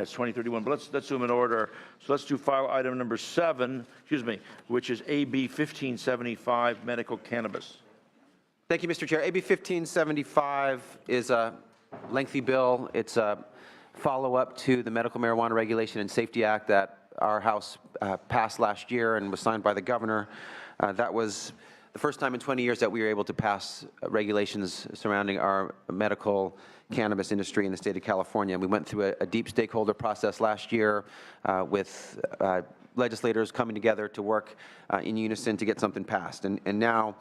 That's 2031. But let's do them in order. So let's do file item number 7, which is AB 1575, medical cannabis. Thank you, Mr. Chair. AB 1575 is a lengthy bill. It's a follow-up to the Medical Marijuana Regulation and Safety Act that our House passed last year and was signed by the governor. That was the first time in 20 years that we were able to pass regulations surrounding our medical cannabis industry in the state of California. We went through a deep stakeholder process last year with legislators coming together to work in unison to get something passed. And now,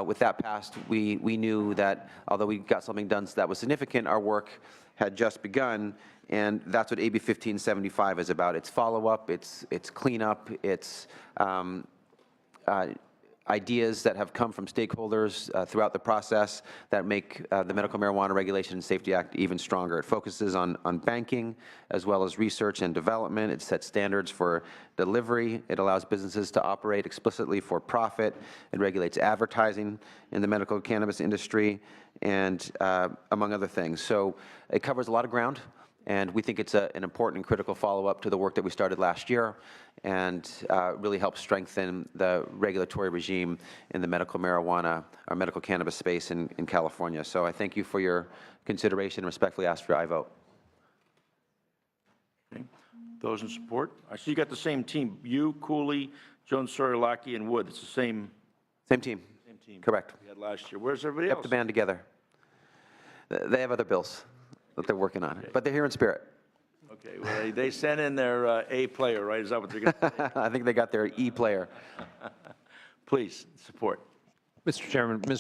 with that passed, we knew that although we got something done that was significant, our work had just begun, and that's what AB 1575 is about. It's follow-up, it's cleanup, it's ideas that have come from stakeholders throughout the process that make the Medical Marijuana Regulation and Safety Act even stronger. It focuses on banking as well as research and development. It sets standards for delivery. It allows businesses to operate explicitly for profit. It regulates advertising in the medical cannabis industry, and among other things. So it covers a lot of ground, and we think it's an important and critical follow-up to the work that we started last year, and really helps strengthen the regulatory regime in the medical marijuana or medical cannabis space in California. So I thank you for your consideration and respectfully ask for your aye vote. Okay. Those in support? I see you got the same team. You, Cooley, Jones, Soriolaki, and Wood. It's the same. Same team. Same team. Correct. We had last year. Where's everybody Kept else? the band together. They have other bills that they're working on, but they're here in spirit. Okay, well, they sent in their A player, right? Is that what they're going to say? I think they got their E player. Please, support. Mr.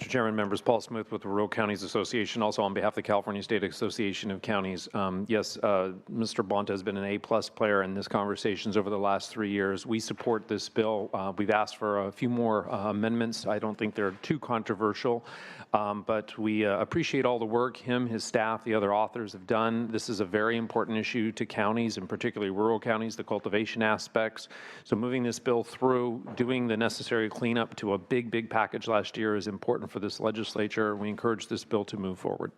Chairman, members, Paul Smith with the Rural Counties Association, also on behalf of the California State Association of Counties. Yes, Mr. Bonta has been an A-plus player in this conversations over the last 3 years. We support this bill. We've asked for a few more amendments. I don't think they're too controversial, but we appreciate all the work him, his staff, the other authors have done. This is a very important issue to counties, and particularly rural counties, the cultivation aspects. So moving this bill through, doing the necessary cleanup to a big package last year is important for this legislature. We encourage this bill to move forward.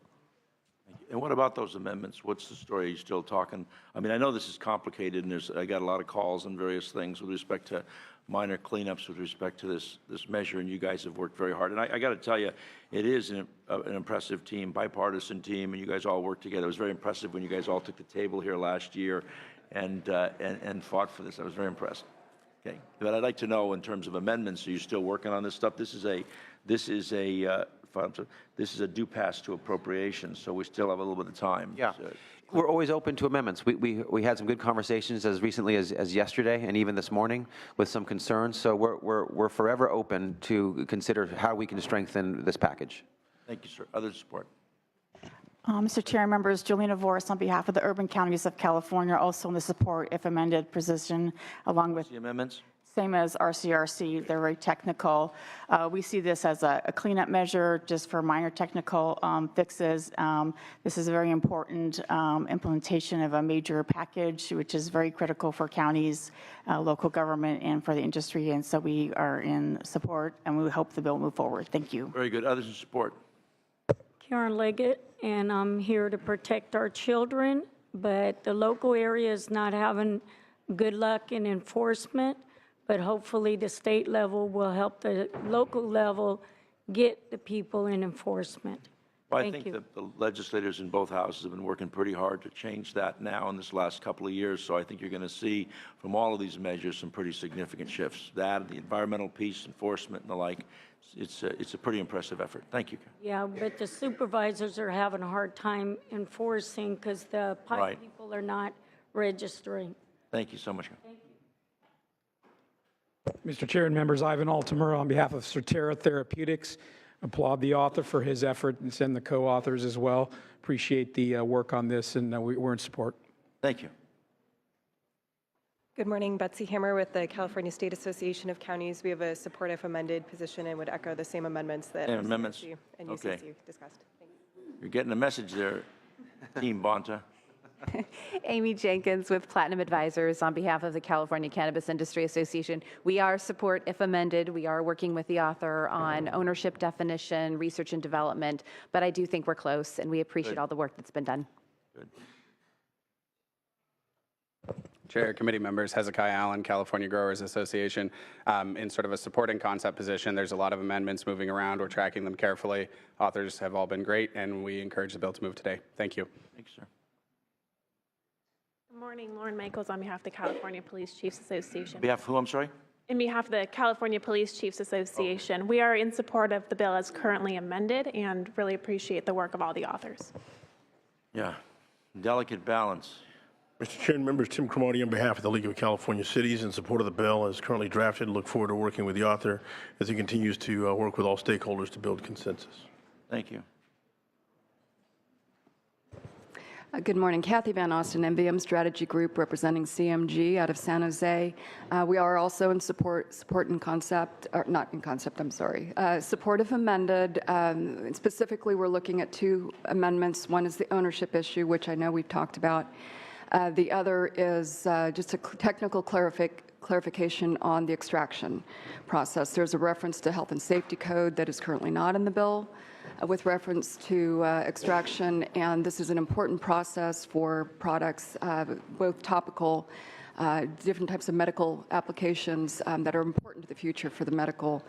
Thank you. And what about those amendments? What's the story? Are you still talking? I mean, I know this is complicated, and I got a lot of calls on various things with respect to minor cleanups with respect to this measure, and you guys have worked very hard. And I got to tell you, it is an impressive team, bipartisan team, and you guys all worked together. It was very impressive when you guys all took the table here last year and fought for this. I was very impressed. Okay, but I'd like to know, in terms of amendments, are you still working on this stuff? This is a due pass to appropriations, so we still have a little bit of time. Yeah. So, we're always open to amendments. We had some good conversations as recently as yesterday and even this morning with some concerns. So we're forever open to consider how we can strengthen this package. Thank you, sir. Other support? Mr. Chair, members, Jolena Voris on behalf of the urban counties of California, also in the support, if amended, position, along with The amendments? same as RCRC. They're very technical. We see this as a cleanup measure just for minor technical fixes. This is a very important implementation of a major package, which is very critical for counties, local government, and for the industry. And so we are in support, and we hope the bill move forward. Thank you. Very good. Others in support? Karen Leggett, and I'm here to protect our children, but the local area is not having good luck in enforcement, but hopefully the state level will help the local level get the people in enforcement. Well, I Thank think you. that the legislators in both houses have been working pretty hard to change that now in this last couple of years. So I think you're going to see from all of these measures some pretty significant shifts. That, the environmental piece, enforcement, and the like. It's a pretty impressive effort. Thank you. Yeah, but the supervisors are having a hard time enforcing because the Right. people are not registering. Thank you so much. Thank you. Mr. Chair and members, Ivan Altamura on behalf of Sotera Therapeutics. Applaud the author for his effort and send the co-authors as well. Appreciate the work on this, and we're in support. Thank you. Good morning, Betsy Hammer with the California State Association of Counties. We have a support if amended position and would echo the same amendments that Same amendments. CRC and Okay. UCC discussed. Thank you. You're getting a message there, Team Bonta. Amy Jenkins with Platinum Advisors on behalf of the California Cannabis Industry Association. We are support if amended. We are working with the author on ownership definition, research and development, but I do think we're close, and we appreciate Good. all the work that's been done. Good. Chair, committee members, Hezekiah Allen, California Growers Association. In sort of a supporting concept position, there's a lot of amendments moving around. We're tracking them carefully. Authors have all been great, and we encourage the bill to move today. Thank you. Thanks, sir. Good morning, Lauren Michaels on behalf of the California Police Chiefs Association. On behalf of who, I'm sorry? In behalf of the California Police Chiefs Association, we are in support of the bill as currently amended and really appreciate the work of all the authors. Yeah, delicate balance. Mr. Chair and members, Tim Cromartie on behalf of the League of California Cities in support of the bill as currently drafted. Look forward to working with the author as he continues to work with all stakeholders to build consensus. Thank you. Good morning. Kathy Van Osten, MVM Strategy Group, representing CMG out of San Jose. We are also in support in concept, or not in concept, I'm sorry, support if amended. Specifically, we're looking at two amendments. One is the ownership issue, which I know we've talked about. The other is just a technical clarification on the extraction process. There's a reference to health and safety code that is currently not in the bill with reference to extraction, and this is an important process for products, both topical, different types of medical applications that are important to the future for the medical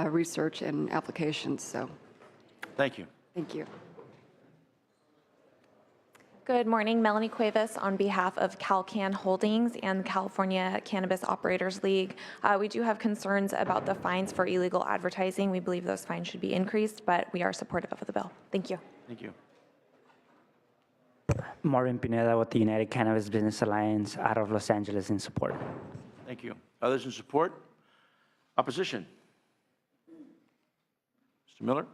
research and applications. So, Thank you. thank you. Good morning, Melanie Cuevas on behalf of CalCan Holdings and the California Cannabis Operators League. We do have concerns about the fines for illegal advertising. We believe those fines should be increased, but we are supportive of the bill. Thank you. Thank you. Marvin Pineda with the United Cannabis Business Alliance out of Los Angeles in support. Thank you. Others in support? Opposition? Mr. Miller?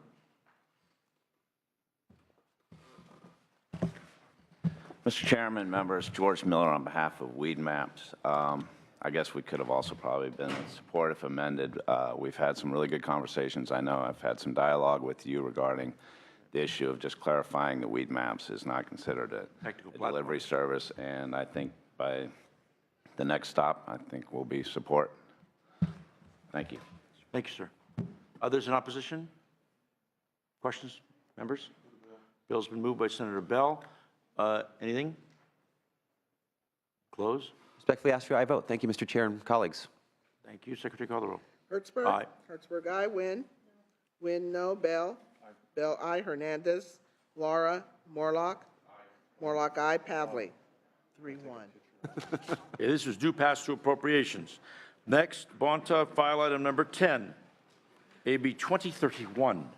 Mr. Chairman, members, George Miller on behalf of Weed Maps. I guess we could have also probably been in support if amended. We've had some really good conversations. I know I've had some dialogue with you regarding the issue of just clarifying that Weed Maps is not considered a delivery service, and I think by the next stop, I think will be support. Thank you. Thank you, sir. Others in opposition? Questions, members? Bill's been moved by Senator Bell. Anything? Close. Respectfully ask for your aye vote. Thank you, Mr. Chair and colleagues. Thank you. Secretary, call the roll. Hertzberg? Aye. Hertzberg, aye. Wynn? Wynn, no. Bell? Bell, aye. Hernandez? Laura? Morlock? Morlock, aye. Pavley? 3-1. Okay, this was due pass to appropriations. Next, Bonta, file item number 10, AB 2031.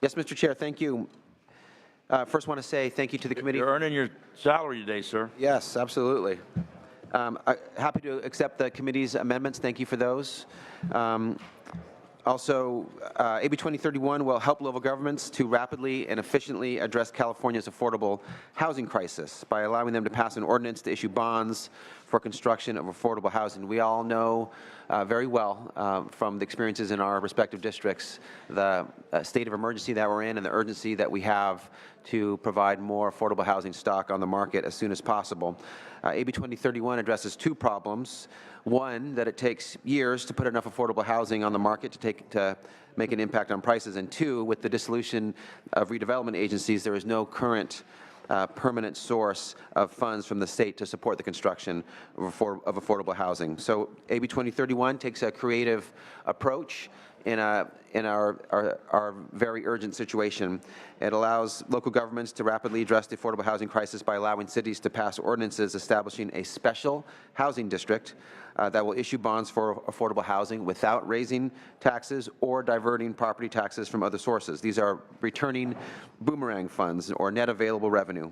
Yes, Mr. Chair, thank you. First, want to say thank you to the committee. You're earning your salary today, sir. Yes, absolutely. Happy to accept the committee's amendments. Thank you for those. Also, AB 2031 will help local governments to rapidly and efficiently address California's affordable housing crisis by allowing them to pass an ordinance to issue bonds for construction of affordable housing. We all know very well from the experiences in our respective districts the state of emergency that we're in and the urgency that we have to provide more affordable housing stock on the market as soon as possible. AB 2031 addresses two problems. One, that it takes years to put enough affordable housing on the market to make an impact on prices. And two, with the dissolution of redevelopment agencies, there is no current permanent source of funds from the state to support the construction of affordable housing. So AB 2031 takes a creative approach in our very urgent situation. It allows local governments to rapidly address the affordable housing crisis by allowing cities to pass ordinances establishing a special housing district that will issue bonds for affordable housing without raising taxes or diverting property taxes from other sources. These are returning boomerang funds or net available revenue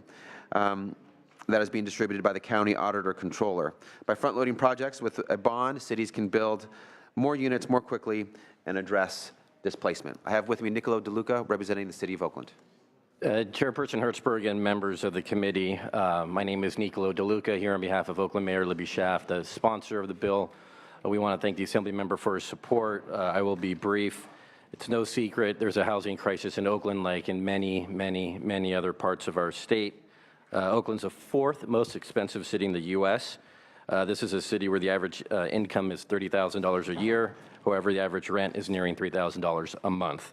that is being distributed by the county auditor controller. By front-loading projects with a bond, cities can build more units more quickly and address displacement. I have with me Nicolo DeLuca, representing the City of Oakland. Chairperson Hertzberg and members of the committee, my name is Nicolo DeLuca, here on behalf of Oakland Mayor Libby Schaaf, the sponsor of the bill. We want to thank the Assembly member for his support. I will be brief. It's no secret there's a housing crisis in Oakland, like in many other parts of our state. Oakland's the fourth most expensive city in the U.S. This is a city where the average income is $30,000 a year. However, the average rent is nearing $3,000 a month.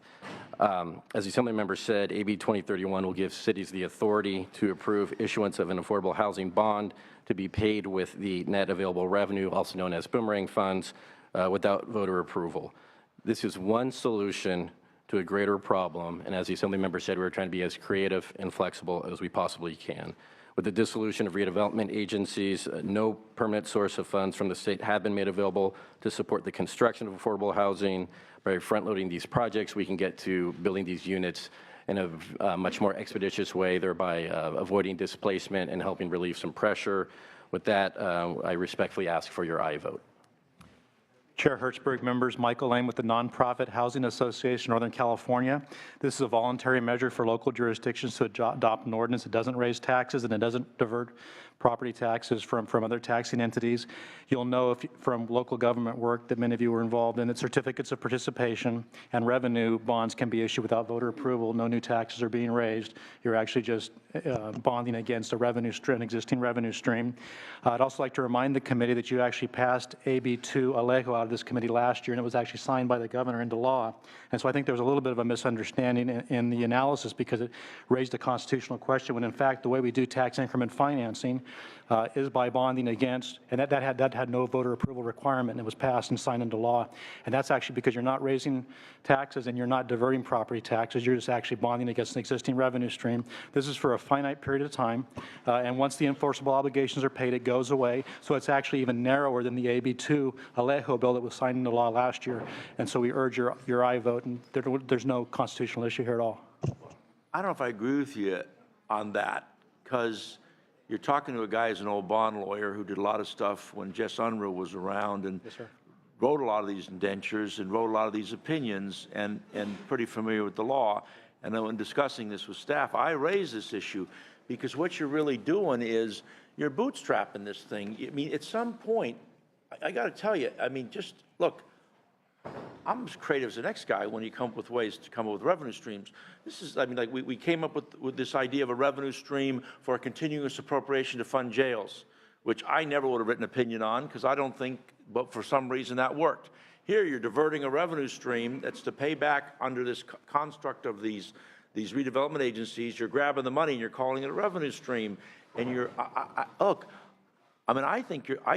As the Assembly member said, AB 2031 will give cities the authority to approve issuance of an affordable housing bond to be paid with the net available revenue, also known as boomerang funds, without voter approval. This is one solution to a greater problem, and as the Assembly member said, we're trying to be as creative and flexible as we possibly can. With the dissolution of redevelopment agencies, no permanent source of funds from the state have been made available to support the construction of affordable housing. By front-loading these projects, we can get to building these units in a much more expeditious way, thereby avoiding displacement and helping relieve some pressure. With that, I respectfully ask for your aye vote. Chair Hertzberg, members, Michael Lane with the Nonprofit Housing Association, Northern California. This is a voluntary measure for local jurisdictions to adopt an ordinance that doesn't raise taxes and it doesn't divert property taxes from other taxing entities. You'll know from local government work that many of you were involved in that certificates of participation and revenue bonds can be issued without voter approval. No new taxes are being raised. You're actually just bonding against an existing revenue stream. I'd also like to remind the committee that you actually passed AB 2 Alejo out of this committee last year, and it was actually signed by the governor into law. And so I think there was a little bit of a misunderstanding in the analysis because it raised a constitutional question when, in fact, the way we do tax increment financing is by bonding against, and that had no voter approval requirement, and it was passed and signed into law. And that's actually because you're not raising taxes and you're not diverting property taxes. You're just actually bonding against an existing revenue stream. This is for a finite period of time, and once the enforceable obligations are paid, it goes away. So it's actually even narrower than the AB 2 Alejo bill that was signed into law last year. And so we urge your aye vote, and there's no constitutional issue here at all. I don't know if I agree with you on that, because you're talking to a guy who's an old bond lawyer who did a lot of stuff when Jess Unruh was around and wrote a lot of these indentures and wrote a lot of these opinions and pretty familiar with the law. And then when discussing this with staff, I raised this issue because what you're really doing is you're bootstrapping this thing. I mean, at some point, I got to tell you, I mean, just look, I'm as creative as the next guy when you come up with ways to come up with revenue streams. This is, I mean, like we came up with this idea of a revenue stream for a continuous appropriation to fund jails, which I never would have written an opinion on because I don't think, but for some reason that worked. Here you're diverting a revenue stream that's to pay back under this construct of these redevelopment agencies. You're grabbing the money and you're calling it a revenue stream. And you're, look, I mean, I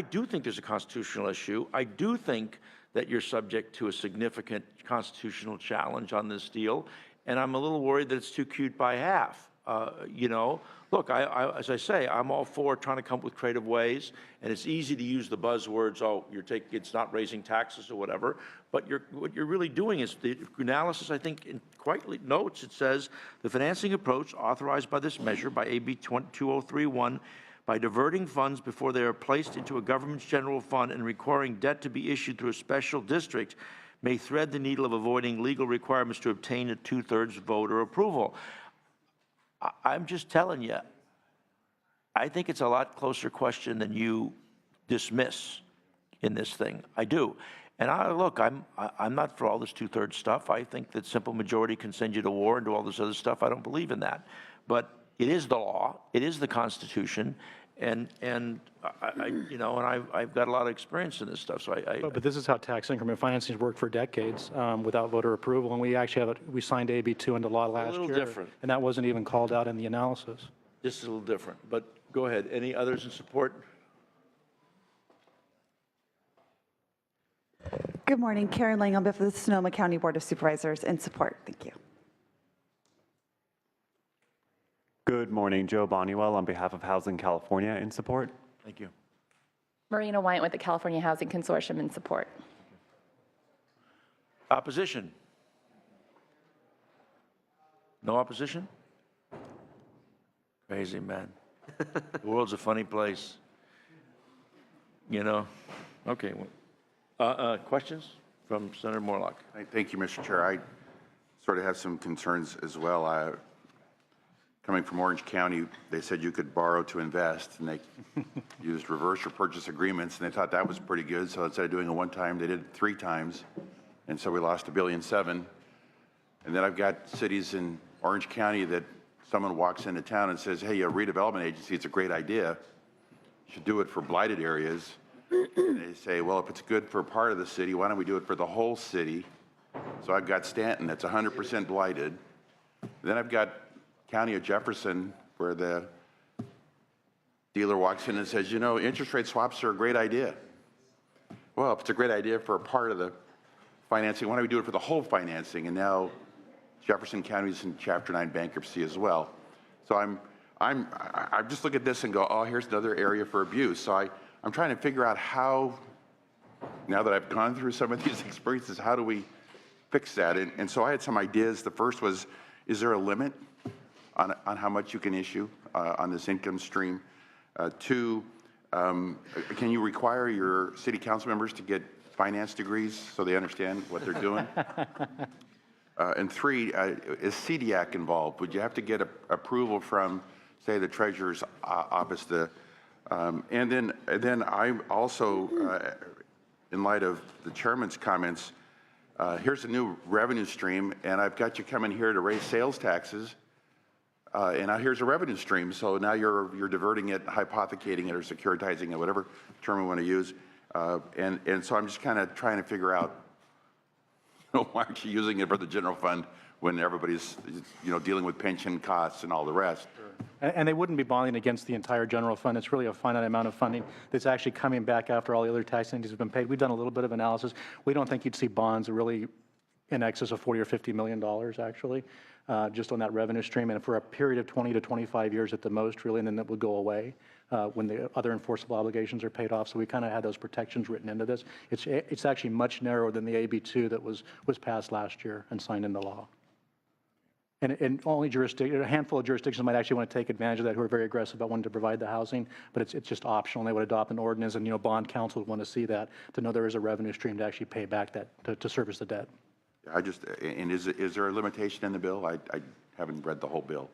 do think there's a constitutional issue. I do think that you're subject to a significant constitutional challenge on this deal, and I'm a little worried that it's too cute by half. You know, look, as I say, I'm all for trying to come up with creative ways, and it's easy to use the buzzwords, oh, it's not raising taxes or whatever, but what you're really doing is the analysis, I think, quite notes, it says, the financing approach authorized by this measure by AB 2031 by diverting funds before they are placed into a government's general fund and requiring debt to be issued through a special district may thread the needle of avoiding legal requirements to obtain a 2/3 voter approval. I'm just telling you, I think it's a lot closer question than you dismiss in this thing. I do. And look, I'm not for all this 2/3 stuff. I think that simple majority can send you to war and do all this other stuff. I don't believe in that. But it is the law. It is the Constitution. And I've got a lot of experience in this stuff. So But this is how tax increment financing has worked for decades without voter approval. And we actually we signed AB 2 into law last year. A little different. And that wasn't even called out in the analysis. This is a little different. But go ahead. Any others in support? Good morning. Karen Lang on behalf of the Sonoma County Board of Supervisors in support. Thank you. Good morning. Joe Bonniwell on behalf of Housing California in support. Thank you. Marina White with the California Housing Consortium in support. Opposition? No opposition? Crazy, man. The world's a funny place. You know? Okay. Questions from Senator Morlock? Thank you, Mr. Chair. I sort of have some concerns as well. Coming from Orange County, they said you could borrow to invest, and they used reverse or purchase agreements, and they thought that was pretty good. So instead of doing it one time, they did it 3 times, and so we lost $1.7 billion. And then I've got cities in Orange County that someone walks into town and says, hey, a redevelopment agency, it's a great idea. should do it for blighted areas. And they say, well, if it's good for part of the city, why don't we do it for the whole city? So I've got Stanton that's 100% blighted. Then I've got County of Jefferson where the dealer walks in and says, you know, interest rate swaps are a great idea. Well, if it's a great idea for a part of the financing, why don't we do it for the whole financing? And now Jefferson County is in Chapter 9 bankruptcy as well. So I just look at this and go, oh, here's another area for abuse. So I'm trying to figure out how, now that I've gone through some of these experiences, how do we fix that? And so I had some ideas. The first was, is there a limit on how much you can issue on this income stream? Two, can you require your city council members to get finance degrees so they understand what they're doing? And three, is CDAC involved? Would you have to get approval from, say, the treasurer's office? And then I also, in light of the chairman's comments, here's a new revenue stream, and I've got you coming here to raise sales taxes, and now here's a revenue stream. So now you're diverting it, hypothecating it, or securitizing it, whatever term we want to use. And so I'm just kind of trying to figure out, why aren't you using it for the general fund when everybody's, dealing with pension costs and all the rest? And they wouldn't be bonding against the entire general fund. It's really a finite amount of funding that's actually coming back after all the other tax entities have been paid. We've done a little bit of analysis. We don't think you'd see bonds really in excess of $40 or $50 million, actually, just on that revenue stream, and for a period of 20 to 25 years at the most, really, and then it would go away when the other enforceable obligations are paid off. So we kind of had those protections written into this. It's actually much narrower than the AB2 that was passed last year and signed into law. And only a handful of jurisdictions might actually want to take advantage of that, who are very aggressive about wanting to provide the housing, but it's just optional. They would adopt an ordinance, and bond counsel would want to see that, to know there is a revenue stream to actually pay back that to service the debt. And is there a limitation in the bill? I haven't read the whole bill.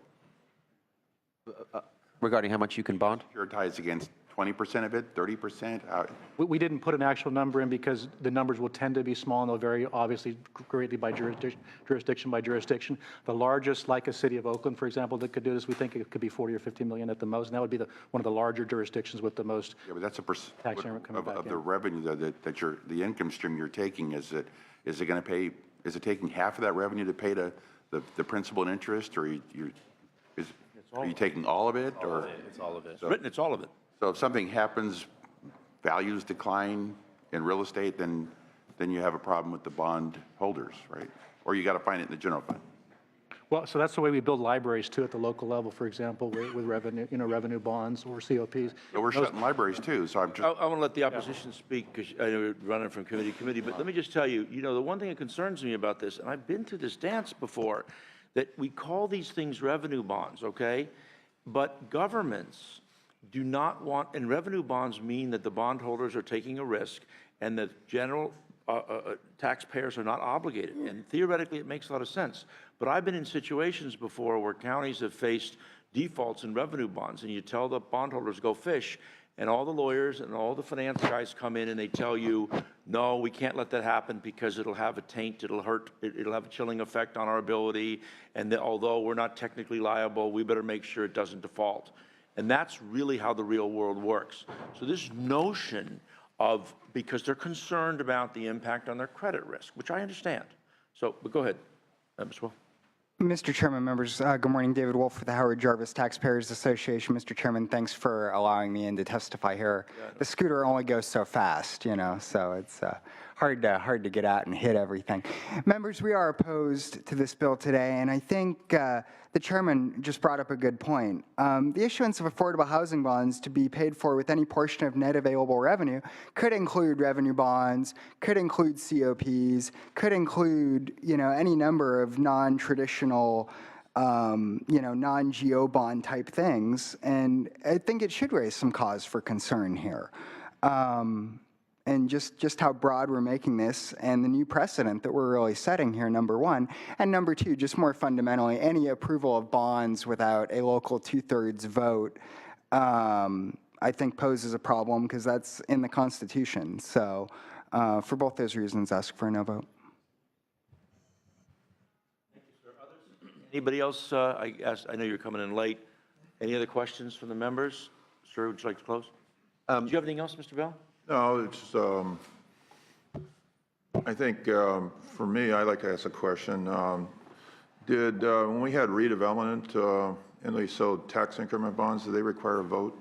Regarding how much you can bond? Securitize against 20% of it, 30%? We didn't put an actual number in because the numbers will tend to be small, and they'll vary obviously greatly by jurisdiction by jurisdiction. The largest, like a city of Oakland, for example, that could do this, we think it could be 40 or 50 million at the most, and that would be one of the larger jurisdictions with the most. Yeah, but that's a tax of the revenue that the income stream you're taking. Is it going to pay? Is it taking half of that revenue to pay the principal and interest, or are you taking all of it? It's all of it. It's all of it. So if something happens, values decline in real estate, then you have a problem with the bond holders, right? Or you got to find it in the general fund. Well, so that's the way we build libraries too at the local level, for example, with revenue, revenue bonds or COPs. But we're shutting libraries too, so I'm just. I want to let the opposition speak because I know we're running from committee to committee, but let me just tell you, the one thing that concerns me about this, and I've been through this dance before, that we call these things revenue bonds, okay? But governments do not want, and revenue bonds mean that the bondholders are taking a risk and the general taxpayers are not obligated. And theoretically, it makes a lot of sense. But I've been in situations before where counties have faced defaults in revenue bonds, and you tell the bondholders, go fish, and all the lawyers and all the finance guys come in and they tell you, no, we can't let that happen because it'll have a taint, it'll hurt, it'll have a chilling effect on our ability, and that although we're not technically liable, we better make sure it doesn't default. And that's really how the real world works. So this notion of, because they're concerned about the impact on their credit risk, which I understand. So, but go ahead, Ms. Will. Mr. Chairman, members, good morning. David Wolf with the Howard Jarvis Taxpayers Association. Mr. Chairman, thanks for allowing me in to testify here. The scooter only goes so fast, so it's hard to get out and hit everything. Members, we are opposed to this bill today, and I think the chairman just brought up a good point. The issuance of affordable housing bonds to be paid for with any portion of net available revenue could include revenue bonds, could include COPs, could include, any number of non-traditional non-GO bond type things, and I think it should raise some cause for concern here. And just how broad we're making this and the new precedent that we're really setting here, number one. And number two, just more fundamentally, any approval of bonds without a local 2/3 vote, I think poses a problem because that's in the Constitution. So for both those reasons, ask for a no vote. Thank you, sir. Others? Anybody else? I know you're coming in late. Any other questions from the members? Sir, would you like to close? Do you have anything else, Mr. Bell? No, it's, I think for me, I'd like to ask a question. When we had redevelopment and they sold tax increment bonds, did they require a vote?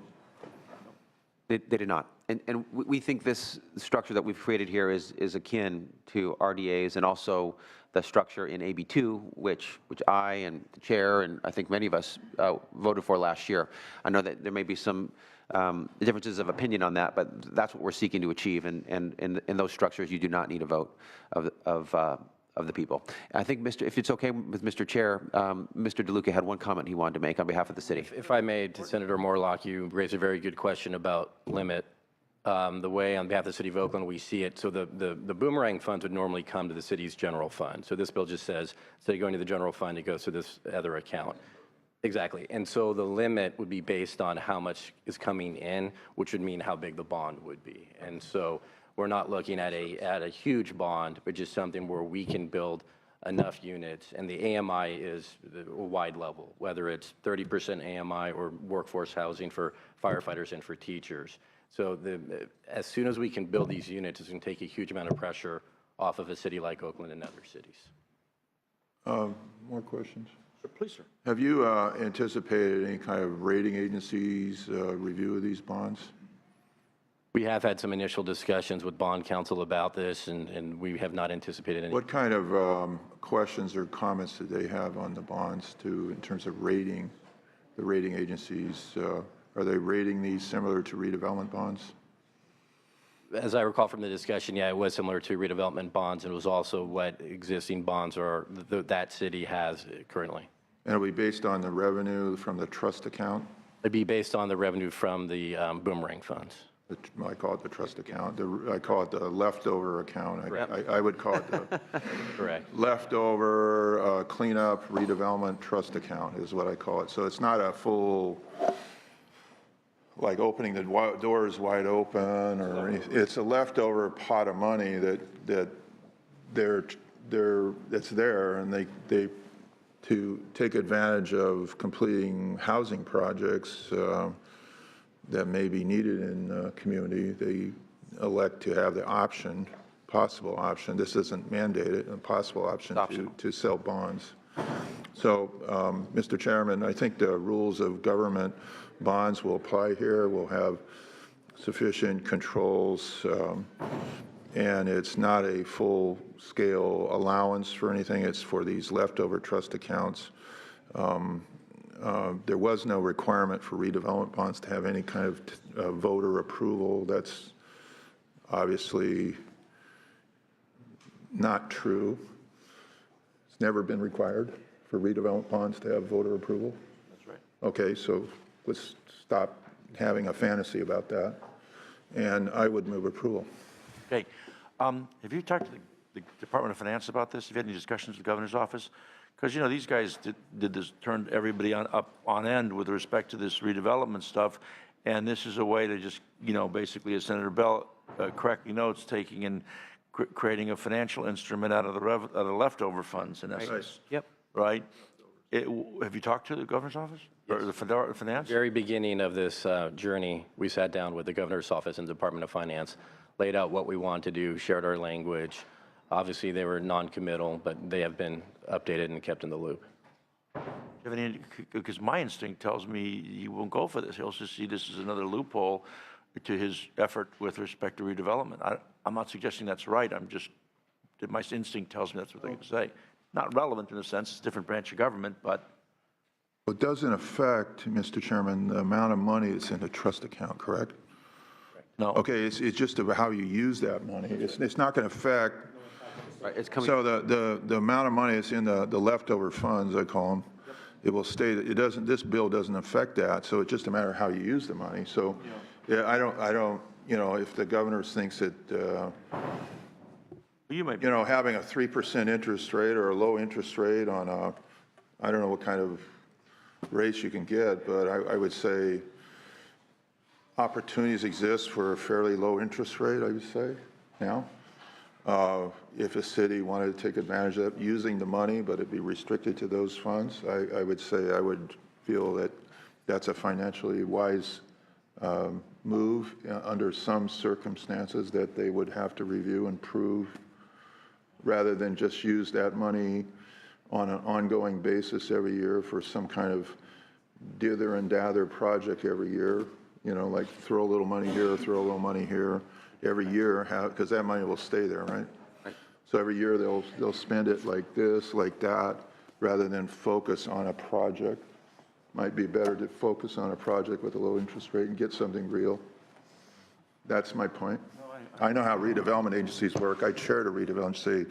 They did not. And we think this structure that we've created here is akin to RDAs and also the structure in AB2, which I and the chair and I think many of us voted for last year. I know that there may be some differences of opinion on that, but that's what we're seeking to achieve. And in those structures, you do not need a vote of the people. I think, if it's okay with Mr. Chair, Mr. DeLuca had one comment he wanted to make on behalf of the city. If I may, to Senator Morlock, you raised a very good question about limit. The way, on behalf of the city of Oakland, we see it, so the boomerang funds would normally come to the city's general fund. So this bill just says, instead of going to the general fund, it goes to this other account. Exactly. And so the limit would be based on how much is coming in, which would mean how big the bond would be. And so we're not looking at a huge bond, but just something where we can build enough units. And the AMI is a wide level, whether it's 30% AMI or workforce housing for firefighters and for teachers. So as soon as we can build these units, it's going to take a huge amount of pressure off of a city like Oakland and other cities. More questions? Please, sir. Have you anticipated any kind of rating agencies' review of these bonds? We have had some initial discussions with bond counsel about this, and we have not anticipated any. What kind of questions or comments did they have on the bonds in terms of rating, the rating agencies? Are they rating these similar to redevelopment bonds? As I recall from the discussion, yeah, it was similar to redevelopment bonds, and it was also what existing bonds are that city has currently. And it'll be based on the revenue from the trust account? It'd be based on the revenue from the boomerang funds. I call it the trust account. I call it the leftover account. I would call it the correct leftover cleanup redevelopment trust account is what I call it. So it's not a full, like opening the doors wide open or anything. It's a leftover pot of money that's there, and they to take advantage of completing housing projects that may be needed in the community. They elect to have the option, possible option. This isn't mandated, a possible option to sell bonds. So, Mr. Chairman, I think the rules of government bonds will apply here. We'll have sufficient controls, and it's not a full-scale allowance for anything. It's for these leftover trust accounts. There was no requirement for redevelopment bonds to have any kind of voter approval. That's obviously not true. It's never been required for redevelopment bonds to have voter approval. That's right. Okay, so let's stop having a fantasy about that. And I would move approval. Okay. Have you talked to the Department of Finance about this? Have you had any discussions with the governor's office? Because, you know, these guys did this, turned everybody up on end with respect to this redevelopment stuff. And this is a way to just, you know, basically, as Senator Bell correctly notes, taking and creating a financial instrument out of the leftover funds, in essence. Yep. Right? Have you talked to the governor's office? Yes. Or the finance? Very beginning of this journey, we sat down with the governor's office and Department of Finance, laid out what we want to do, shared our language. Obviously, they were non-committal, but they have been updated and kept in the loop. Because my instinct tells me he won't go for this. He'll just see this as another loophole to his effort with respect to redevelopment. I'm not suggesting that's right. My instinct tells me that's what they're going to say. Not relevant in a sense. It's a different branch of government, but. It doesn't affect, Mr. Chairman, the amount of money that's in the trust account, correct? No. Okay, it's just about how you use that money. It's not going to affect. Right, it's coming. So the amount of money that's in the leftover funds, I call them, it will stay. It doesn't. This bill doesn't affect that. So it's just a matter of how you use the money. So, yeah, I don't. You know, if the governor thinks that. You know, having a 3% interest rate or a low interest rate on I don't know what kind of rates you can get, but I would say opportunities exist for a fairly low interest rate, I would say, now. If a city wanted to take advantage of that, using the money, but it'd be restricted to those funds, I would say I would feel that that's a financially wise move under some circumstances that they would have to review and prove, rather than just use that money on an ongoing basis every year for some kind of dither and dather project every year, you know, like throw a little money here, throw a little money here every year, because that money will stay there, right? So every year they'll spend it like this, like that, rather than focus on a project. Might be better to focus on a project with a low interest rate and get something real. That's my point. I know how redevelopment agencies work. I chaired a redevelopment agency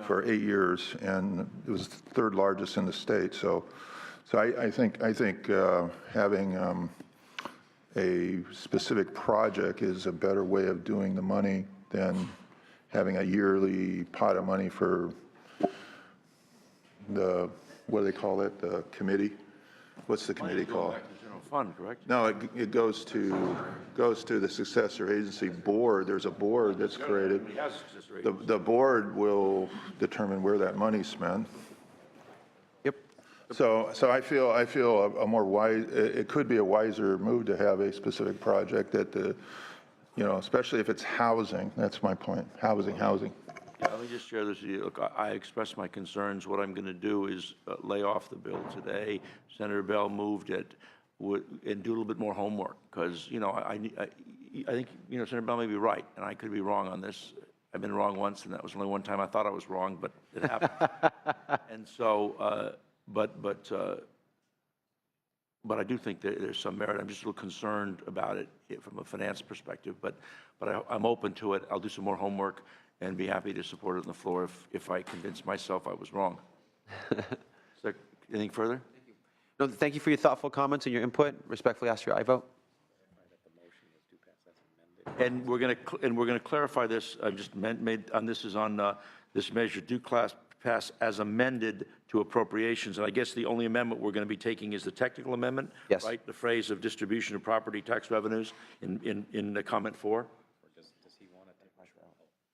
for 8 years, and it was the third largest in the state. So I think having a specific project is a better way of doing the money than having a yearly pot of money for the, what do they call it, the committee? What's the committee called? General fund, correct? No, it goes to the successor agency board. There's a board that's created. The board will determine where that money's spent. Yep. So I feel a more wise, it could be a wiser move to have a specific project that the, you know, especially if it's housing. That's my point. Housing. Yeah, let me just share this with you. Look, I expressed my concerns. What I'm going to do is lay off the bill today. Senator Bell moved it and do a little bit more homework, because, you know, I think, you know, Senator Bell may be right, and I could be wrong on this. I've been wrong once, and that was only one time I thought I was wrong, but it happened. And so, but I do think there's some merit. I'm just a little concerned about it from a finance perspective, but I'm open to it. I'll do some more homework and be happy to support it on the floor if I convince myself I was wrong. Is there anything further? No, thank you for your thoughtful comments and your input. Respectfully ask your aye vote. And we're going to clarify this. I've just made on this is on this measure do pass as amended to appropriations. And I guess the only amendment we're going to be taking is the technical amendment, yes, right? The phrase of distribution of property tax revenues in the comment 4.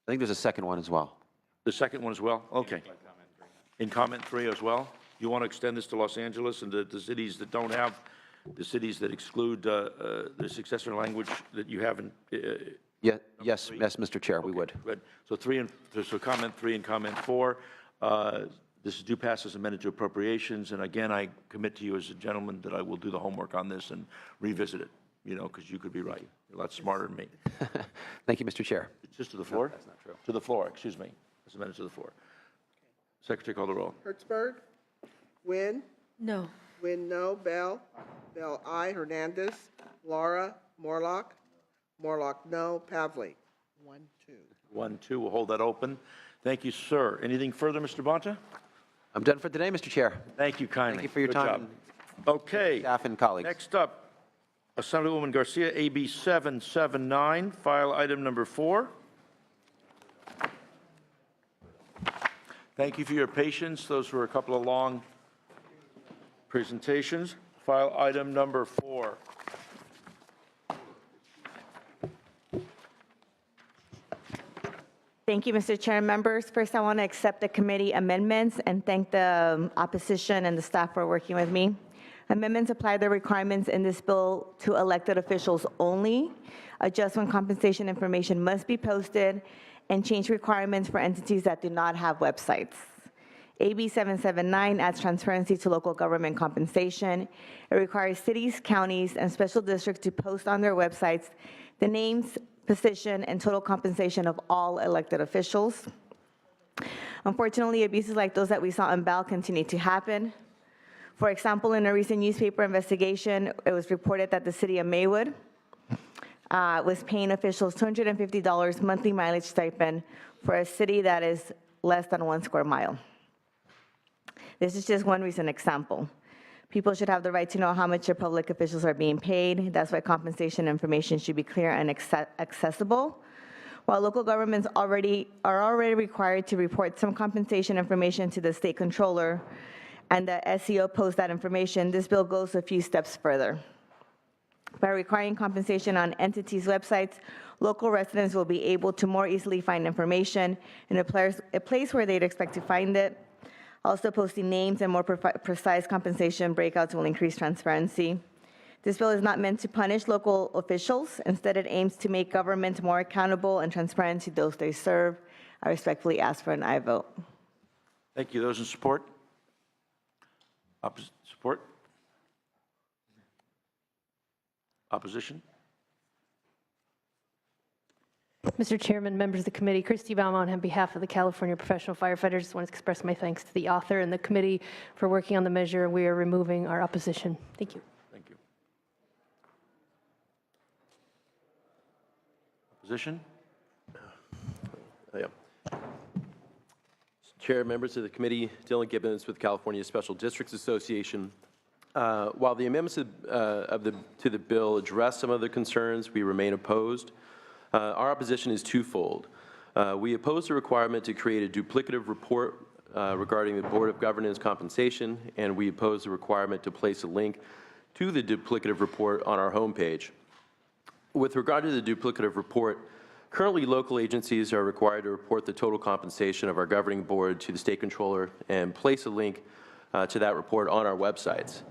I think there's a second one as well. The second one as well? Okay. In comment 3 as well? You want to extend this to Los Angeles and the cities that don't have, the cities that exclude the successor language that you have in? Yes, Mr. Chair, we would. Good. So comment 3 and comment 4. This is do pass as amended to appropriations. And again, I commit to you as a gentleman that I will do the homework on this and revisit it, you know, because you could be right. You're a lot smarter than me. Thank you, Mr. Chair. It's just to the floor? No, that's not true. To the floor, excuse me. As amended to the floor. Secretary, call the roll. Hertzberg? Wynn? No. Wynn, no. Bell? Bell, aye. Hernandez? Laura? Morlock? Morlock, no. Pavley? 1, 2. 1, 2, we'll hold that open. Thank you, sir. Anything further, Mr. Bonta? I'm done for today, Mr. Chair. Thank you kindly. Thank you for your Good time. job. Okay. Staff and colleagues. Next up, Assemblywoman Garcia, AB 779, file item number 4. Thank you for your patience. Those were a couple of long presentations. File item number 4. Thank you, Mr. Chair and members. First, I want to accept the committee amendments and thank the opposition and the staff for working with me. Amendments apply the requirements in this bill to elected officials only, adjust when compensation information must be posted, and change requirements for entities that do not have websites. AB 779 adds transparency to local government compensation. It requires cities, counties, and special districts to post on their websites the names, position, and total compensation of all elected officials. Unfortunately, abuses like those that we saw in Bell continue to happen. For example, in a recent newspaper investigation, it was reported that the city of Maywood was paying officials $250 monthly mileage stipend for a city that is less than 1 square mile. This is just one recent example. People should have the right to know how much their public officials are being paid. That's why compensation information should be clear and accessible. While local governments are already required to report some compensation information to the state controller, and the SEO posts that information, this bill goes a few steps further. By requiring compensation on entities' websites, local residents will be able to more easily find information in a place where they'd expect to find it. Also, posting names and more precise compensation breakouts will increase transparency. This bill is not meant to punish local officials. Instead, it aims to make government more accountable and transparent to those they serve. I respectfully ask for an aye vote. Thank you. Those in support? Support? Opposition? Mr. Chairman, members of the committee, Christy Valmont on behalf of the California Professional Firefighters, just want to express my thanks to the author and the committee for working on the measure. We are removing our opposition. Thank you. Thank you. Opposition? Yeah. Chair, members of the committee, Dylan Gibbons with California Special Districts Association. While the amendments to the bill address some of the concerns, we remain opposed. Our opposition is twofold. We oppose the requirement to create a duplicative report regarding the Board of Governance compensation, and we oppose the requirement to place a link to the duplicative report on our homepage. With regard to the duplicative report, currently local agencies are required to report the total compensation of our governing board to the state controller and place a link to that report on our websites.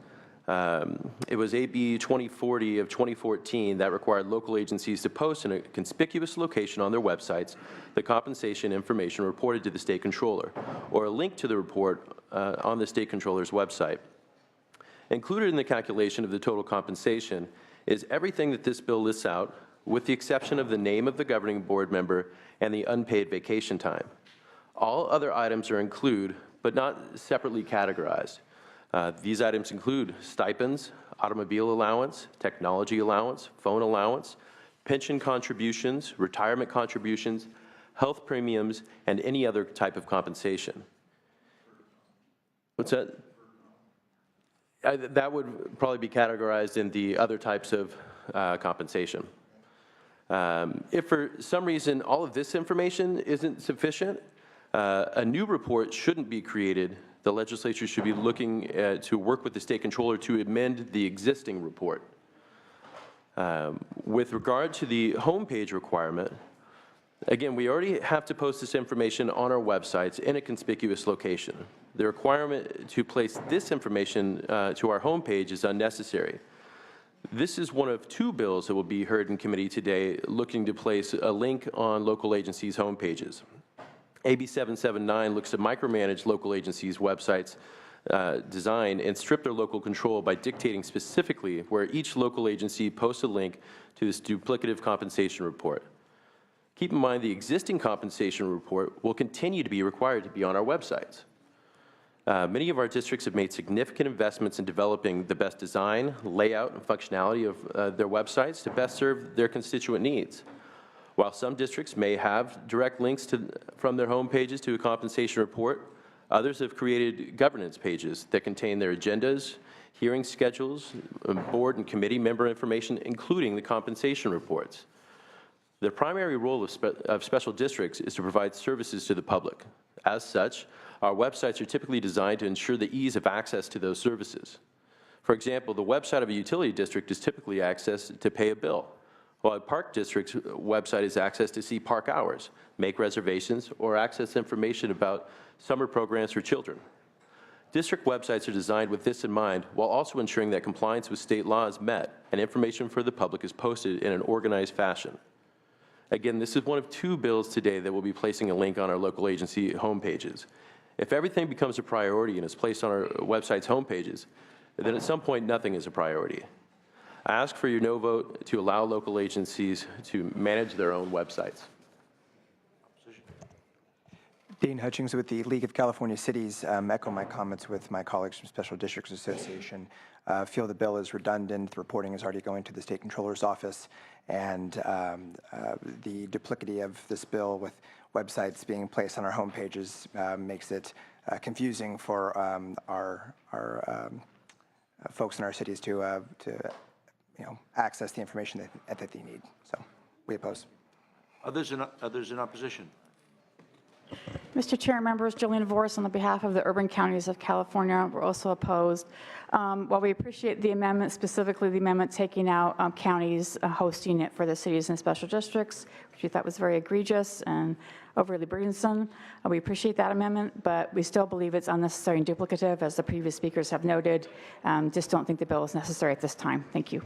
It was AB 2040 of 2014 that required local agencies to post in a conspicuous location on their websites the compensation information reported to the state controller, or a link to the report on the state controller's website. Included in the calculation of the total compensation is everything that this bill lists out, with the exception of the name of the governing board member and the unpaid vacation time. All other items are included, but not separately categorized. These items include stipends, automobile allowance, technology allowance, phone allowance, pension contributions, retirement contributions, health premiums, and any other type of compensation. What's that? That would probably be categorized in the other types of compensation. If for some reason all of this information isn't sufficient, a new report shouldn't be created. The legislature should be looking to work with the state controller to amend the existing report. With regard to the homepage requirement, again, we already have to post this information on our websites in a conspicuous location. The requirement to place this information to our homepage is unnecessary. This is one of two bills that will be heard in committee today looking to place a link on local agencies' homepages. AB 779 looks to micromanage local agencies' websites design and strip their local control by dictating specifically where each local agency posts a link to this duplicative compensation report. Keep in mind the existing compensation report will continue to be required to be on our websites. Many of our districts have made significant investments in developing the best design, layout, and functionality of their websites to best serve their constituent needs. While some districts may have direct links from their home pages to a compensation report, others have created governance pages that contain their agendas, hearing schedules, board and committee member information, including the compensation reports. The primary role of special districts is to provide services to the public. As such, our websites are typically designed to ensure the ease of access to those services. For example, the website of a utility district is typically accessed to pay a bill, while a park district's website is accessed to see park hours, make reservations, or access information about summer programs for children. District websites are designed with this in mind, while also ensuring that compliance with state law is met and information for the public is posted in an organized fashion. Again, this is one of two bills today that will be placing a link on our local agency homepages. If everything becomes a priority and is placed on our website's homepages, then at some point nothing is a priority. I ask for your no vote to allow local agencies to manage their own websites. Dean Hutchings with the League of California Cities. Echo my comments with my colleagues from Special Districts Association. Feel the bill is redundant. The reporting is already going to the State Controller's Office, and the duplicity of this bill with websites being placed on our homepages makes it confusing for our folks in our cities to access the information that they need. So we oppose. Others in opposition? Mr. Chair, members, Jillian Voris on behalf of the urban counties of California. We're also opposed. While we appreciate the amendment, specifically the amendment taking out counties hosting it for the cities and special districts, which we thought was very egregious and overly burdensome. We appreciate that amendment, but we still believe it's unnecessary and duplicative, as the previous speakers have noted. Just don't think the bill is necessary at this time. Thank you.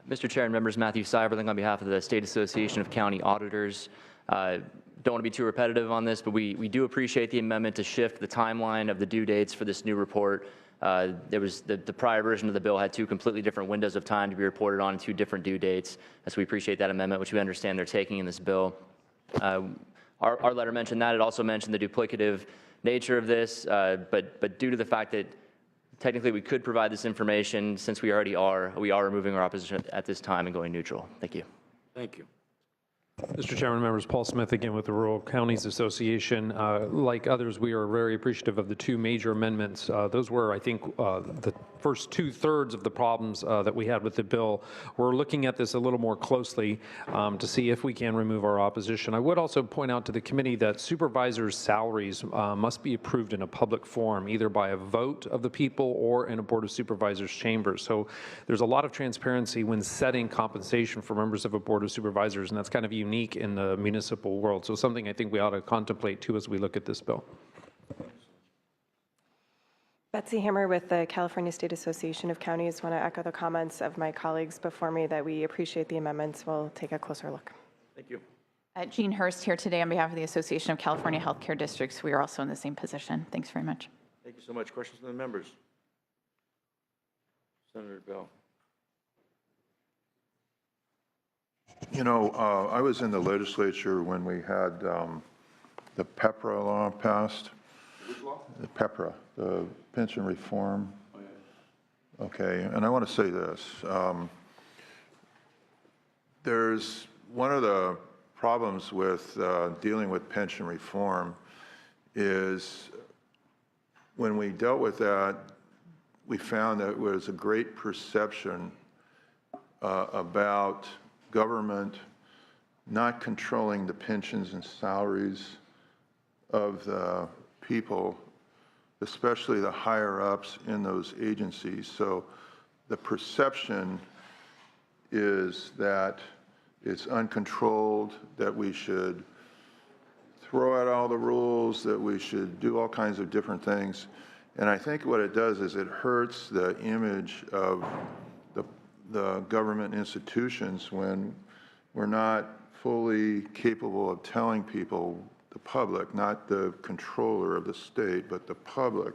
Mr. Chair and members, Matthew Seiberling on behalf of the State Association of County Auditors. Don't want to be too repetitive on this, but we do appreciate the amendment to shift the timeline of the due dates for this new report. There was the prior version of the bill had two completely different windows of time to be reported on, two different due dates. So we appreciate that amendment, which we understand they're taking in this bill. Our letter mentioned that. It also mentioned the duplicative nature of this, but due to the fact that technically we could provide this information, since we are removing our opposition at this time and going neutral. Thank you. Thank you. Mr. Chairman, members, Paul Smith again with the Rural Counties Association. Like others, we are very appreciative of the two major amendments. Those were, I think, the first 2/3 of the problems that we had with the bill. We're looking at this a little more closely to see if we can remove our opposition. I would also point out to the committee that supervisors' salaries must be approved in a public forum, either by a vote of the people or in a Board of Supervisors chamber. So there's a lot of transparency when setting compensation for members of a Board of Supervisors, and that's kind of unique in the municipal world. So something I think we ought to contemplate too as we look at this bill. Betsy Hammer with the California State Association of Counties. Want to echo the comments of my colleagues before me that we appreciate the amendments. We'll take a closer look. Thank you. Jean Hurst here today on behalf of the Association of California Healthcare Districts. We are also in the same position. Thanks very much. Thank you so much. Questions from the members? Senator Bell. You know, I was in the legislature when we had the PEPRA law passed. Which law? The PEPRA, the pension reform. Oh, yeah. Okay, and I want to say this. There's one of the problems with dealing with pension reform is when we dealt with that, we found that it was a great perception about government not controlling the pensions and salaries of the people, especially the higher-ups in those agencies. So the perception is that it's uncontrolled, that we should throw out all the rules, that we should do all kinds of different things. And I think what it does is it hurts the image of the government institutions when we're not fully capable of telling people, the public, not the controller of the state, but the public,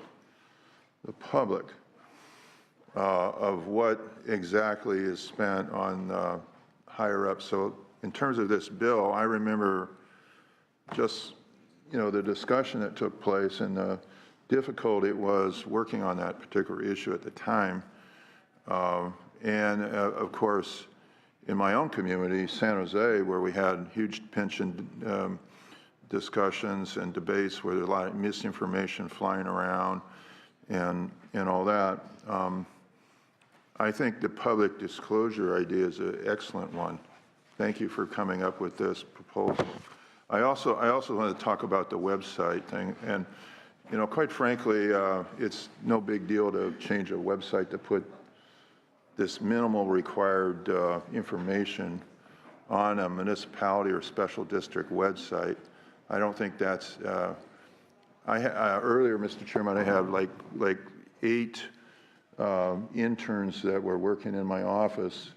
of what exactly is spent on higher up. So in terms of this bill, I remember just, you know, the discussion that took place and the difficulty it was working on that particular issue at the time. And of course, in my own community, San Jose, where we had huge pension discussions and debates where there's a lot of misinformation flying around and all that. I think the public disclosure idea is an excellent one. Thank you for coming up with this proposal. I also want to talk about the website thing. And, you know, quite frankly, it's no big deal to change a website to put this minimal required information on a municipality or special district website. I don't think that's, earlier, Mr. Chairman, I had like 8 interns that were working in my office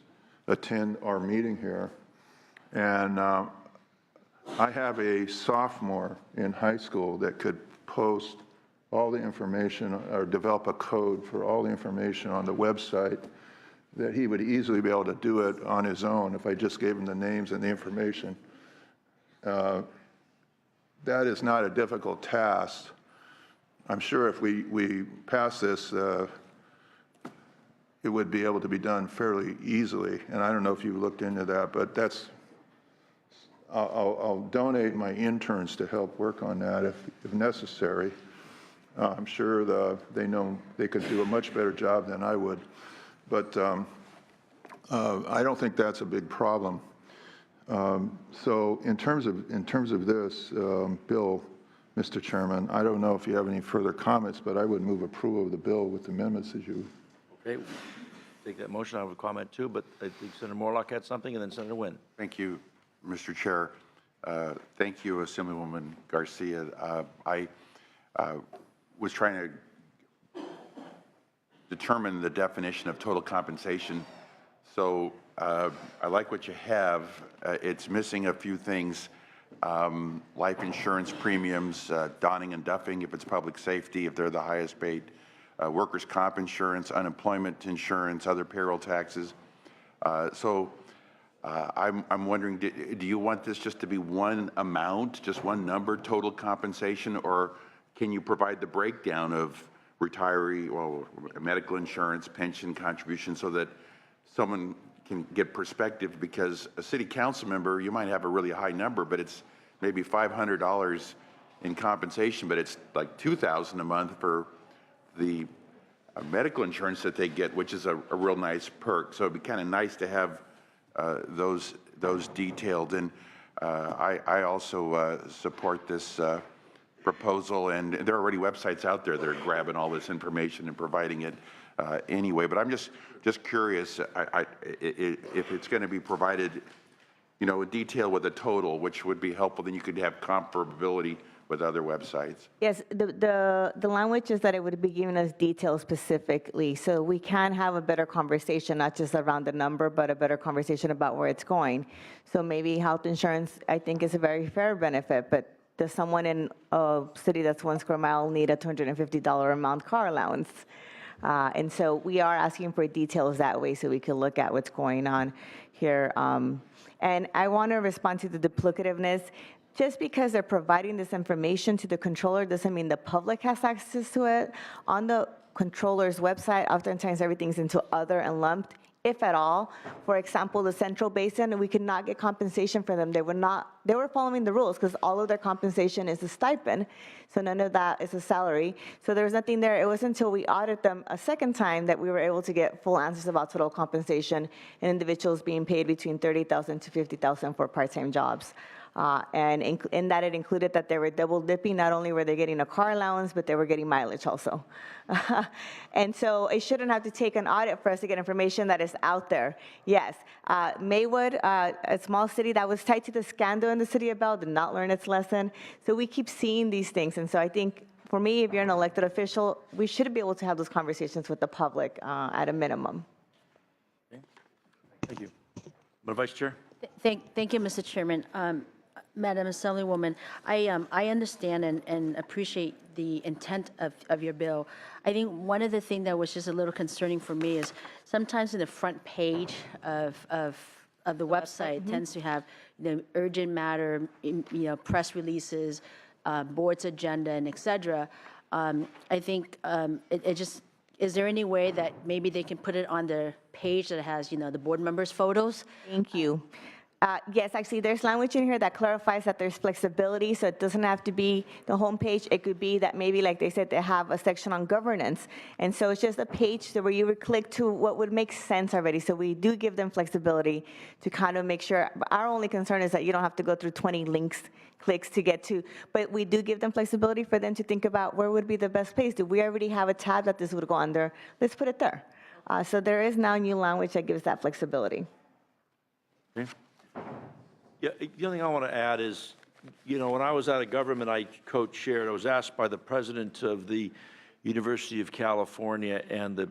attend our meeting here. And I have a sophomore in high school that could post all the information or develop a code for all the information on the website that he would easily be able to do it on his own if I just gave him the names and the information. That is not a difficult task. I'm sure if we pass this, it would be able to be done fairly easily. And I don't know if you looked into that, but that's, I'll donate my interns to help work on that if necessary. I'm sure they know they could do a much better job than I would. But I don't think that's a big problem. So in terms of this bill, Mr. Chairman, I don't know if you have any further comments, but I would move approval of the bill with amendments as you. Okay, take that motion. I have a comment too, but I think Senator Morlock had something, and then Senator Nguyen. Thank you, Mr. Chair. Thank you, Assemblywoman Garcia. I was trying to determine the definition of total compensation. So I like what you have. It's missing a few things. Life insurance premiums, donning and duffing if it's public safety, if they're the highest paid, workers' comp insurance, unemployment insurance, other payroll taxes. I'm wondering, do you want this just to be one amount, just one number, total compensation, or can you provide the breakdown of retiree, well, medical insurance, pension contribution, so that someone can get perspective? Because a city council member, you might have a really high number, but it's maybe $500 in compensation, but it's like $2,000 a month for the medical insurance that they get, which is a real nice perk. So it'd be kind of nice to have those detailed. And I also support this proposal, and there are already websites out there that are grabbing all this information and providing it anyway. But I'm just curious if it's going to be provided, you know, in detail with a total, which would be helpful. Then you could have comparability with other websites. Yes, the language is that it would be giving us details specifically, so we can have a better conversation, not just around the number, but a better conversation about where it's going. So maybe health insurance, I think, is a very fair benefit, but does someone in a city that's 1 square mile need a $250 a month car allowance? And so we are asking for details that way so we can look at what's going on here. And I want to respond to the duplicativeness. Just because they're providing this information to the controller doesn't mean the public has access to it. On the controller's website, oftentimes everything's into other and lumped, if at all. For example, the Central Basin, we could not get compensation for them. They were following the rules because all of their compensation is a stipend, so none of that is a salary. So there was nothing there. It wasn't until we audited them a second time that we were able to get full answers about total compensation and individuals being paid between $30,000 to $50,000 for part-time jobs. And in that it included that they were double dipping. Not only were they getting a car allowance, but they were getting mileage also. And so it shouldn't have to take an audit for us to get information that is out there. Yes, Maywood, a small city that was tied to the scandal in the city of Bell, did not learn its lesson. So we keep seeing these things. And so I think for me, if you're an elected official, we should be able to have those conversations with the public at a minimum. Okay. Thank you. Madam Vice Chair. Thank you, Mr. Chairman. Madam Assemblywoman, I understand and appreciate the intent of your bill. I think one of the things that was just a little concerning for me is sometimes in the front page of the website tends to have urgent matter, press releases, board's agenda, and et cetera. I think it just, is there any way that maybe they can put it on the page that has, the board members' photos? Thank you. Yes, actually, there's language in here that clarifies that there's flexibility, so it doesn't have to be the homepage. It could be that maybe, like they said, they have a section on governance. And so it's just a page where you would click to what would make sense already. So we do give them flexibility to kind of make sure. Our only concern is that you don't have to go through 20 clicks to get to, but we do give them flexibility for them to think about where would be the best place. Do we already have a tab that this would go under? Let's put it there. So there is now new language that gives that flexibility. Okay. Yeah, the only thing I want to add is, when I was out of government, I co-chaired. I was asked by the president of the University of California and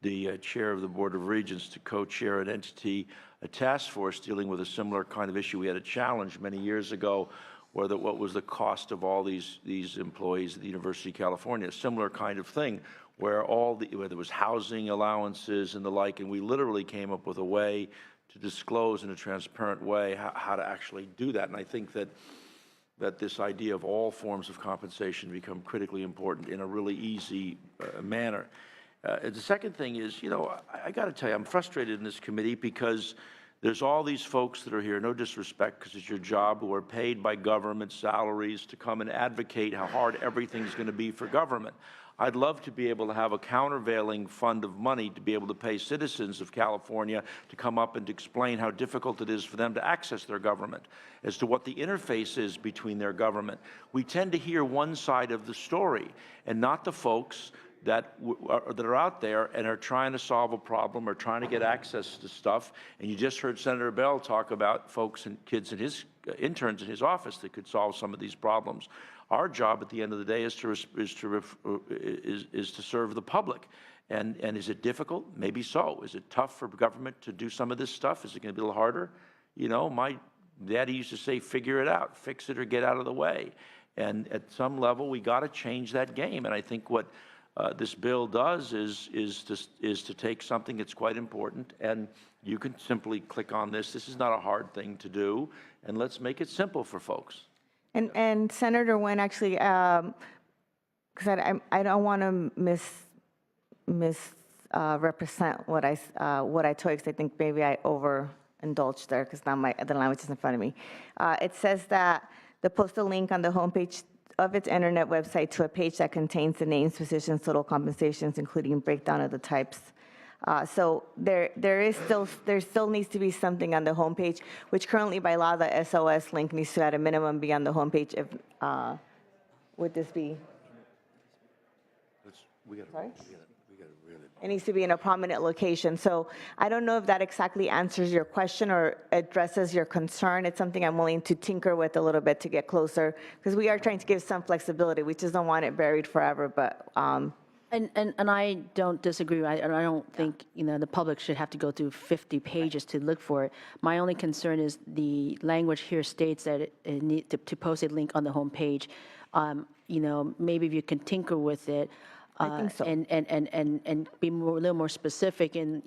the chair of the Board of Regents to co-chair an entity, a task force dealing with a similar kind of issue. We had a challenge many years ago where what was the cost of all these employees at the University of California, a similar kind of thing, where where there was housing allowances and the like, and we literally came up with a way to disclose in a transparent way how to actually do that. And I think that this idea of all forms of compensation become critically important in a really easy manner. The second thing is, I got to tell you, I'm frustrated in this committee because there's all these folks that are here, no disrespect, because it's your job, who are paid by government salaries to come and advocate how hard everything's going to be for government. I'd love to be able to have a countervailing fund of money to be able to pay citizens of California to come up and to explain how difficult it is for them to access their government, as to what the interface is between their government. We tend to hear one side of the story and not the folks that are out there and are trying to solve a problem or trying to get access to stuff. And you just heard Senator Bell talk about folks and kids in his interns in his office that could solve some of these problems. Our job at the end of the day is to serve the public. And is it difficult? Maybe so. Is it tough for government to do some of this stuff? Is it going to be a little harder? You know, my daddy used to say, figure it out, fix it or get out of the way. And at some level, we got to change that game. And I think what this bill does is to take something that's quite important, and you can simply click on this. This is not a hard thing to do, and let's make it simple for folks. And Senator Nguyen, actually, because I don't want to misrepresent what I told you, because I think maybe I overindulged there, because now the language is in front of me. It says that the postal link on the homepage of its internet website to a page that contains the names, positions, total compensations, including breakdown of the types. So there still needs to be something on the homepage, which currently by law the SOS link needs to at a minimum be on the homepage. If would this be? Sorry? It needs to be in a prominent location. So I don't know if that exactly answers your question or addresses your concern. It's something I'm willing to tinker with a little bit to get closer, because we are trying to give some flexibility. We just don't want it buried forever. But And I don't disagree. I don't think, the public should have to go through 50 pages to look for it. My only concern is the language here states that it need to post a link on the homepage. Maybe if you can tinker with it. I think so. And be a little more specific in,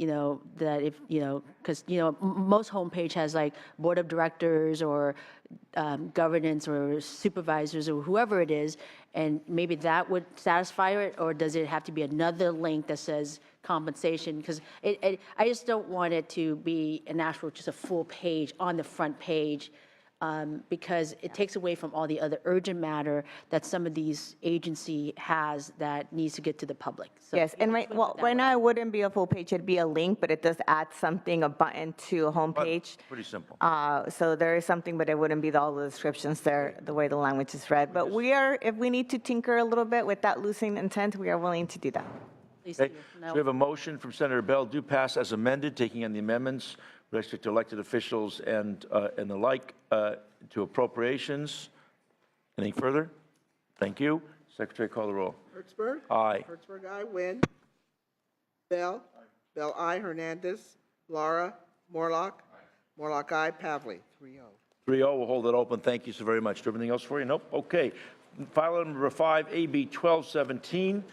that if, because, most homepage has like board of directors or governance or supervisors or whoever it is, and maybe that would satisfy it, or does it have to be another link that says compensation? Because I just don't want it to be an actual, just a full page on the front page, because it takes away from all the other urgent matter that some of these agency has that needs to get to the public. So yes, and right now it wouldn't be a full page, it'd be a link, but it does add something, a button to a homepage. Pretty simple. So there is something, but it wouldn't be all the descriptions there, the way the language is read. But if we need to tinker a little bit with that losing intent, we are willing to do that. Okay. So we have a motion from Senator Bell, do pass as amended, taking in the amendments with respect to elected officials and the like to appropriations. Anything further? Thank you. Secretary, call the roll. Hertzberg? Aye. Hertzberg, aye. Nguyen? Bell? Bell, aye. Hernandez? Lara? Morlock? Morlock, aye. Pavley? 3-0. 3-0, we'll hold it open. Thank you so very much. Do everything else for you? Nope. Okay. File number 5, AB 1217.